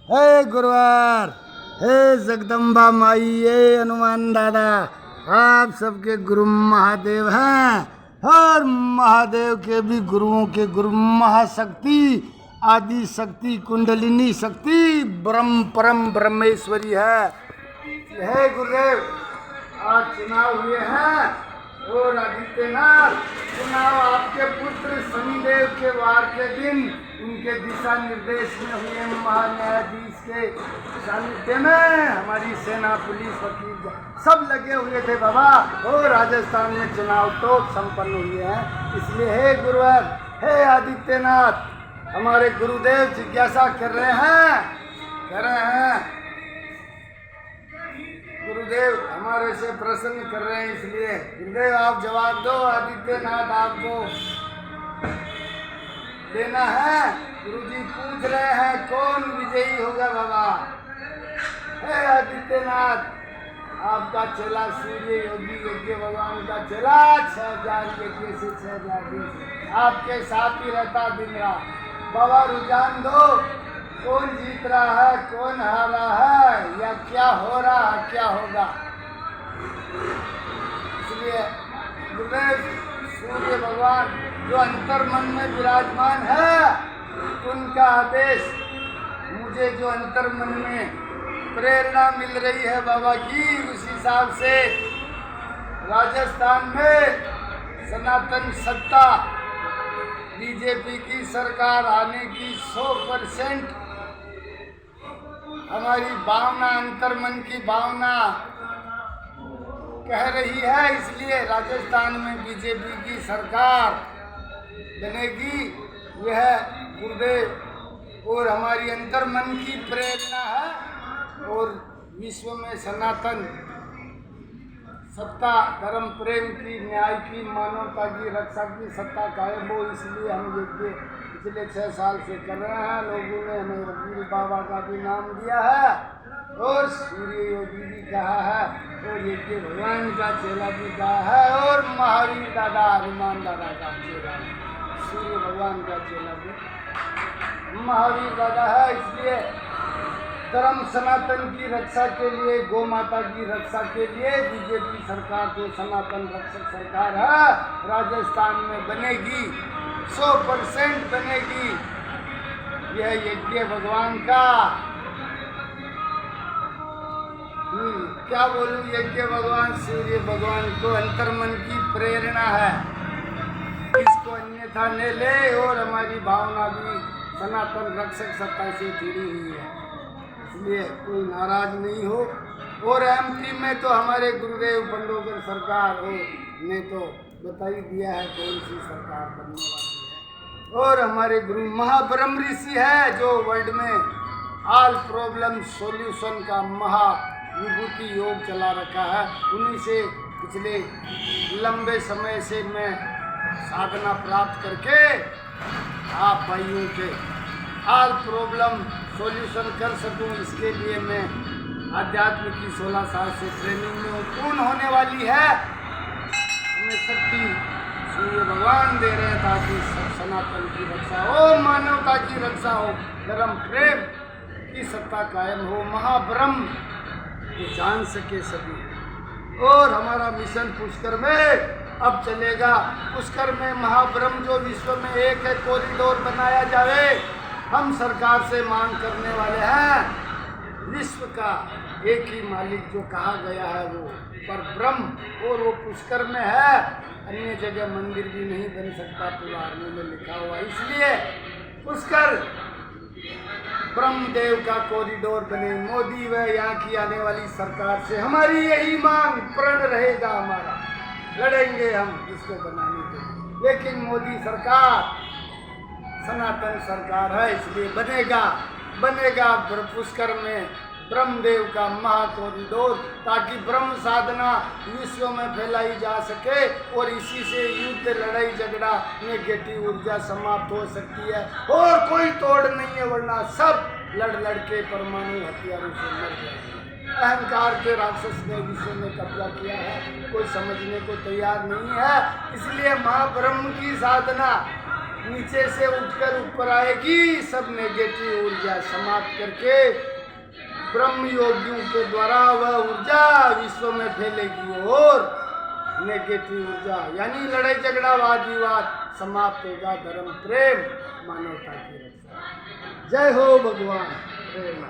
हे गुरुवार, हे जगदम्बा माई, हे हनुमान दादा, आप सबके गुरु महादेव हैं और महादेव के भी गुरुओं के गुरु महाशक्ति आदि शक्ति कुंडलिनी शक्ति ब्रह्म परम ब्रह्मेश्वरी है। हे गुरुदेव, आज चुनाव हुए हैं और आदित्यनाथ चुनाव आपके पुत्र शनिदेव के वार के दिन उनके दिशा निर्देश में हुए। महान्यायाधीश के सानिध्य में हमारी सेना पुलिस वकील सब लगे हुए थे बाबा, और राजस्थान में चुनाव तो संपन्न हुए हैं। इसलिए हे गुरुवर, हे आदित्यनाथ, हमारे गुरुदेव जिज्ञासा कर रहे हैं गुरुदेव हमारे से प्रश्न कर रहे हैं, इसलिए गुरुदेव आप जवाब दो। आदित्यनाथ आपको देना है। गुरुजी पूछ रहे हैं कौन विजयी होगा बाबा। हे आदित्यनाथ, आपका चेला सूर्य योगी यज्ञ भगवान का चेला 6000 यज्ञ से 6000 दिन से आपके साथ ही रहता दिन रात। बाबा रुझान दो, कौन जीत रहा है, कौन हारा है, या क्या हो रहा है, क्या होगा। इसलिए गुरुदेव सूर्य भगवान जो अंतर मन में विराजमान है, उनका आदेश मुझे जो अंतर मन में प्रेरणा मिल रही है बाबा की, उस हिसाब से राजस्थान में सनातन सत्ता बीजेपी की सरकार आने की 100% हमारी भावना, अंतर्मन की भावना कह रही है। इसलिए राजस्थान में बीजेपी की सरकार बनेगी, यह गुरुदेव और हमारी अंतर्मन की प्रेरणा है। और विश्व में सनातन सत्ता, धर्म, प्रेम की, न्याय की, मानवता की, रक्षा की सत्ता कायम हो, इसलिए हम ये पिछले 6 साल से कर रहे हैं। लोगों ने हमें वकील बाबा का भी नाम दिया है और सूर्य योगी भी कहा है और यज्ञ भगवान का चेला भी कहा है और महावीर दादा, हनुमान दादा का चेला, सूर्य भगवान का चेला भी महावीर दादा है। इसलिए धर्म सनातन की रक्षा के लिए, गौ माता की रक्षा के लिए बीजेपी सरकार जो सनातन रक्षक सरकार है राजस्थान में बनेगी, 100% बनेगी। यह यज्ञ भगवान का क्या बोलूं, यज्ञ भगवान सूर्य भगवान को अंतर्मन की प्रेरणा है, इसको अन्यथा न ले। और हमारी भावना भी सनातन रक्षक सत्ता से जुड़ी हुई है, इसलिए कोई नाराज नहीं हो। और एमपी में तो हमारे गुरुदेव बंडोगर सरकार हो ने तो बता ही दिया है कौन सी सरकार बनने वाली है। और हमारे गुरु महाब्रह्म ऋषि है जो वर्ल्ड में ऑल प्रॉब्लम सॉल्यूशन का महा विभूति योग चला रखा है। उन्हीं से पिछले लंबे समय से मैं साधना प्राप्त करके आप भाइयों के ऑल प्रॉब्लम सॉल्यूशन कर सकूं, इसके लिए मैं आध्यात्म की 16 साल से ट्रेनिंग में पूर्ण होने वाली है। हमें शक्ति सूर्य भगवान दे रहे हैं ताकि सनातन की रक्षा हो, मानवता की रक्षा हो, धर्म प्रेम की सत्ता कायम हो, महाब्रह्म को जान सके सभी। और हमारा मिशन पुष्कर में अब चलेगा। पुष्कर में महाब्रह्म जो विश्व में एक है, कॉरिडोर बनाया जाए। हम सरकार से मांग करने वाले हैं विश्व का एक ही मालिक जो कहा गया है वो पर ब्रह्म, और वो पुष्कर में है, अन्य जगह मंदिर भी नहीं बन सकता, पुराने में लिखा हुआ। इसलिए पुष्कर ब्रह्मदेव का कॉरिडोर बने। मोदी व यहाँ की आने वाली सरकार से हमारी यही मांग प्रण रहेगा, हमारा लड़ेंगे हम इसको बनाने के लिए। लेकिन मोदी सरकार सनातन सरकार है, इसलिए बनेगा पुष्कर में ब्रह्मदेव का महा कॉरिडोर, ताकि ब्रह्म साधना विश्व में फैलाई जा सके और इसी से युद्ध, लड़ाई झगड़ा, नेगेटिव ऊर्जा समाप्त हो सकती है। और कोई तोड़ नहीं है, वरना सब लड़ के परमाणु हथियारों से मर जाएंगे। अहंकार के राक्षस ने विश्व में कब्जा किया है, कोई समझने को तैयार नहीं है। इसलिए महाब्रह्म की साधना नीचे से उठकर ऊपर आएगी, सब नेगेटिव ऊर्जा समाप्त करके ब्रह्म योगियों के द्वारा वह ऊर्जा विश्व में फैलेगी और नेगेटिव ऊर्जा यानी लड़ाई झगड़ा वाद विवाद समाप्त होगा। धर्म प्रेम मानवता की रक्षा। जय हो भगवान प्रेरणा।